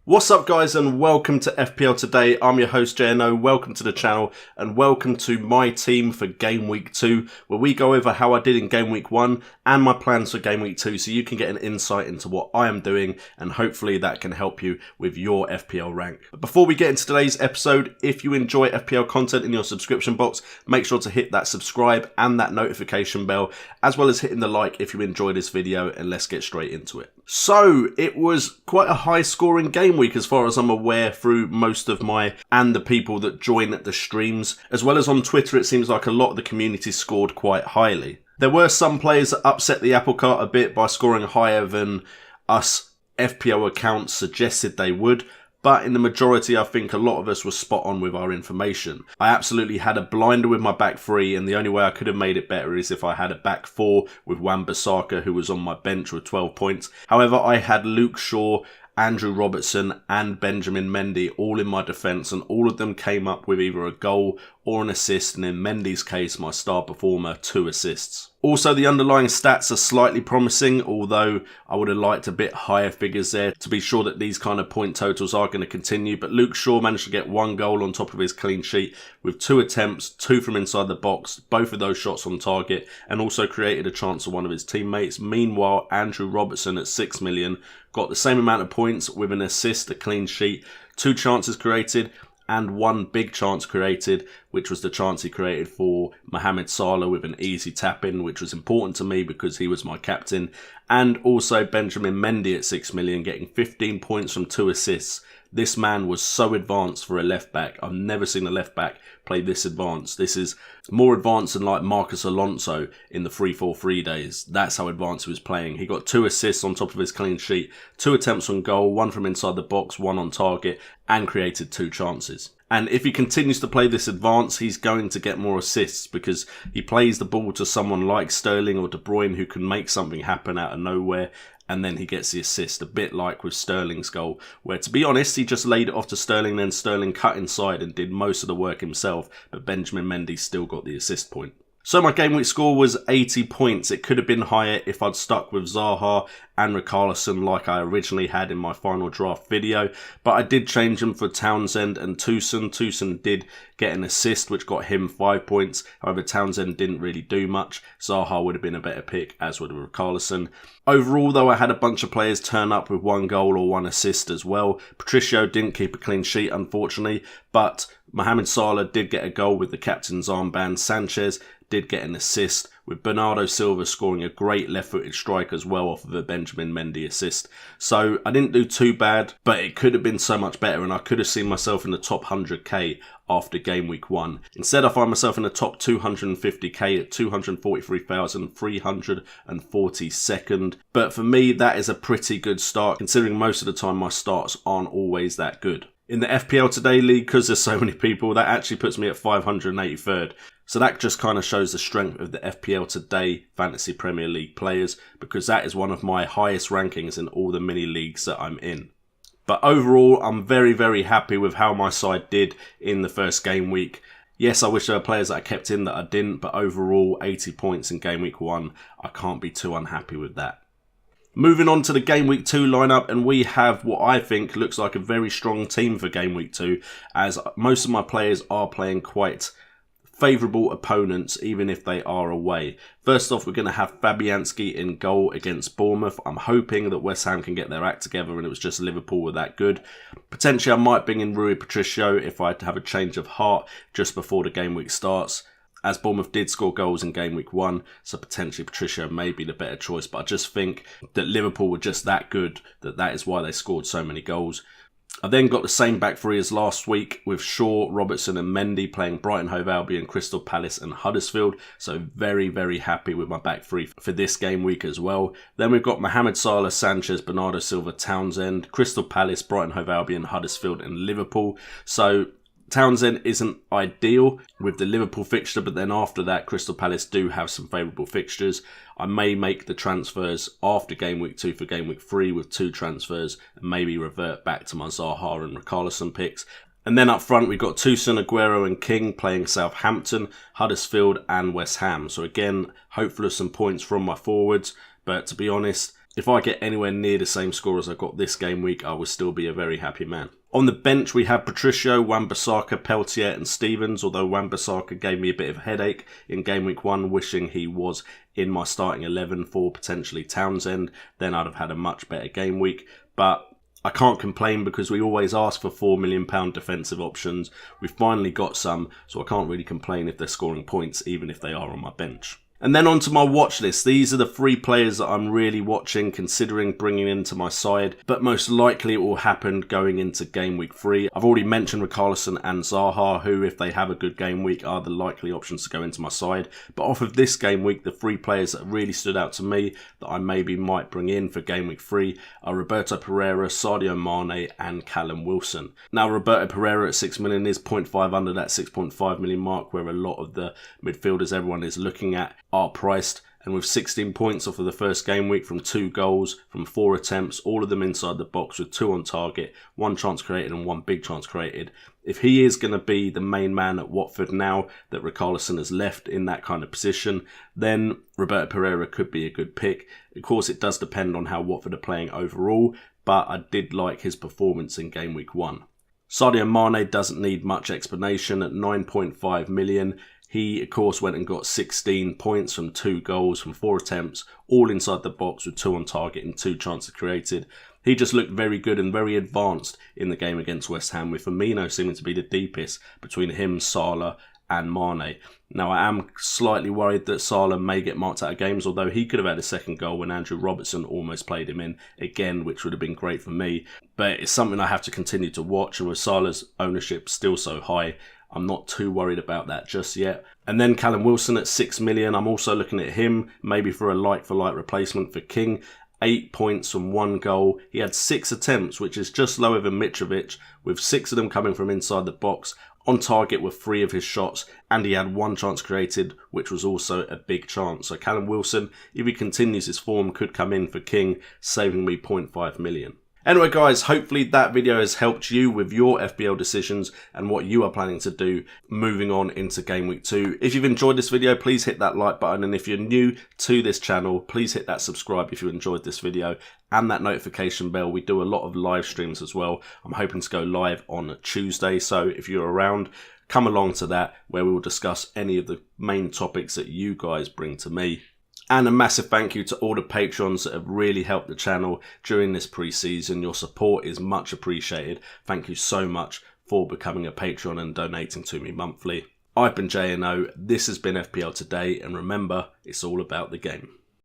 What's up guys and welcome to FPL Today. I'm your host JNO, welcome to the channel and welcome to my team for Game Week 2 where we go over how I did in Game Week 1 and my plans for Game Week 2 so you can get an insight into what I am doing and hopefully that can help you with your FPL rank. But before we get into today's episode, if you enjoy FPL content in your subscription box, make sure to hit that subscribe and that notification bell as well as hitting the like if you enjoy this video, and let's get straight into it. So it was quite a high scoring game week as far as I'm aware through most of my and the people that join at the streams, as well as on Twitter. It seems like a lot of the community scored quite highly. There were some players that upset the apple cart a bit by scoring higher than us FPL accounts suggested they would, but in the majority I think a lot of us were spot on with our information. I absolutely had a blinder with my back three, and the only way I could have made it better is if I had a back four with Wan-Bissaka, who was on my bench with 12 points. However, I had Luke Shaw, Andrew Robertson and Benjamin Mendy all in my defence, and all of them came up with either a goal or an assist, and in Mendy's case, my star performer, 2 assists. Also, the underlying stats are slightly promising, although I would have liked a bit higher figures there to be sure that these kind of point totals are going to continue. But Luke Shaw managed to get 1 goal on top of his clean sheet with 2 attempts, 2 from inside the box, both of those shots on target, and also created a chance for one of his teammates. Meanwhile, Andrew Robertson at 6 million got the same amount of points with an assist, a clean sheet, 2 chances created, and 1 big chance created, which was the chance he created for Mohamed Salah with an easy tap-in, which was important to me because he was my captain. And also Benjamin Mendy at 6 million, getting 15 points from 2 assists. This man was so advanced for a left-back. I've never seen a left-back play this advanced. This is more advanced than like Marcus Alonso in the 3-4-3 days. That's how advanced he was playing. He got 2 assists on top of his clean sheet, 2 attempts on goal, 1 from inside the box, 1 on target, and created 2 chances. And if he continues to play this advanced, he's going to get more assists because he plays the ball to someone like Sterling or De Bruyne who can make something happen out of nowhere, and then he gets the assist, a bit like with Sterling's goal, where to be honest, he just laid it off to Sterling, then Sterling cut inside and did most of the work himself, but Benjamin Mendy still got the assist point. So my game week score was 80 points. It could have been higher if I'd stuck with Zaha and Richarlison like I originally had in my final draft video, but I did change them for Townsend and Toussaint. Toussaint did get an assist which got him 5 points, however Townsend didn't really do much. Zaha would have been a better pick, as would Richarlison. Overall though, I had a bunch of players turn up with 1 goal or 1 assist as well. Patricio didn't keep a clean sheet unfortunately, but Mohamed Salah did get a goal with the captain's armband. Sanchez did get an assist, with Bernardo Silva scoring a great left-footed strike as well off of a Benjamin Mendy assist. So I didn't do too bad, but it could have been so much better, and I could have seen myself in the top 100k after game week 1. Instead, I find myself in the top 250k at 243,342nd. But for me, that is a pretty good start, considering most of the time my starts aren't always that good. In the FPL Today League, because there's so many people, that actually puts me at 583rd. So that just kind of shows the strength of the FPL Today Fantasy Premier League players, because that is one of my highest rankings in all the mini leagues that I'm in. But overall, I'm very, very happy with how my side did in the first game week. Yes, I wish there were players that I kept in that I didn't, but overall, 80 points in game week 1, I can't be too unhappy with that. Moving on to the Game Week 2 lineup, and we have what I think looks like a very strong team for Game Week 2, as most of my players are playing quite favourable opponents, even if they are away. First off, we're going to have Fabianski in goal against Bournemouth. I'm hoping that West Ham can get their act together, and it was just Liverpool were that good. Potentially, I might bring in Rui Patricio if I have a change of heart just before the game week starts, as Bournemouth did score goals in game week 1, so potentially Patricio may be the better choice, but I just think that Liverpool were just that good that is why they scored so many goals. I then got the same back three as last week with Shaw, Robertson and Mendy playing Brighton Hove Albion, Crystal Palace and Huddersfield. So very, very happy with my back three for this game week as well. Then we've got Mohamed Salah, Sanchez, Bernardo Silva, Townsend, Crystal Palace, Brighton Hove Albion, Huddersfield and Liverpool. So Townsend isn't ideal with the Liverpool fixture, but then after that, Crystal Palace do have some favourable fixtures. I may make the transfers after Game Week 2 for Game Week 3 with 2 transfers and maybe revert back to my Zaha and Richarlison picks. And then up front, we've got Toussaint, Aguero and King playing Southampton, Huddersfield and West Ham. So again, hopefully some points from my forwards. But to be honest, if I get anywhere near the same score as I got this game week, I will still be a very happy man. On the bench, we have Patricio, Wan-Bissaka, Peltier and Stevens, although Wan-Bissaka gave me a bit of a headache in game week 1, wishing he was in my starting 11 for potentially Townsend. Then I'd have had a much better game week. But I can't complain because we always ask for £4 million defensive options. We've finally got some, so I can't really complain if they're scoring points, even if they are on my bench. And then onto my watch list. These are the 3 players that I'm really watching, considering bringing into my side, but most likely it will happen going into game week 3. I've already mentioned Richarlison and Zaha, who, if they have a good game week, are the likely options to go into my side. But off of this game week, the 3 players that really stood out to me that I maybe might bring in for game week 3 are Roberto Pereira, Sadio Mane and Callum Wilson. Now, Roberto Pereira at 6 million is 0.5 under that 6.5 million mark, where a lot of the midfielders everyone is looking at are priced, and with 16 points off of the first game week from 2 goals, from 4 attempts, all of them inside the box with 2 on target, 1 chance created and 1 big chance created. If he is going to be the main man at Watford now that Richarlison has left in that kind of position, then Roberto Pereira could be a good pick. Of course, it does depend on how Watford are playing overall, but I did like his performance in game week 1. Sadio Mane doesn't need much explanation at 9.5 million. He, of course, went and got 16 points from 2 goals, from 4 attempts, all inside the box with 2 on target and 2 chances created. He just looked very good and very advanced in the game against West Ham, with Firmino seeming to be the deepest between him, Salah and Mane. Now, I am slightly worried that Salah may get marked out of games, although he could have had a second goal when Andrew Robertson almost played him in again, which would have been great for me. But it's something I have to continue to watch, and with Salah's ownership still so high, I'm not too worried about that just yet. And then Callum Wilson at 6 million. I'm also looking at him, maybe for a like-for-like replacement for King. 8 points from 1 goal. He had 6 attempts, which is just lower than Mitrovic, with 6 of them coming from inside the box. On target were 3 of his shots, and he had 1 chance created, which was also a big chance. So Callum Wilson, if he continues his form, could come in for King, saving me 0.5 million. Anyway guys, hopefully that video has helped you with your FPL decisions and what you are planning to do moving on into Game Week 2. If you've enjoyed this video, please hit that like button, and if you're new to this channel, please hit that subscribe if you enjoyed this video and that notification bell. We do a lot of live streams as well. I'm hoping to go live on Tuesday, so if you're around, come along to that where we will discuss any of the main topics that you guys bring to me. And a massive thank you to all the patrons that have really helped the channel during this pre-season. Your support is much appreciated. Thank you so much for becoming a patron and donating to me monthly. I've been JNO, this has been FPL Today, and remember, it's all about the game.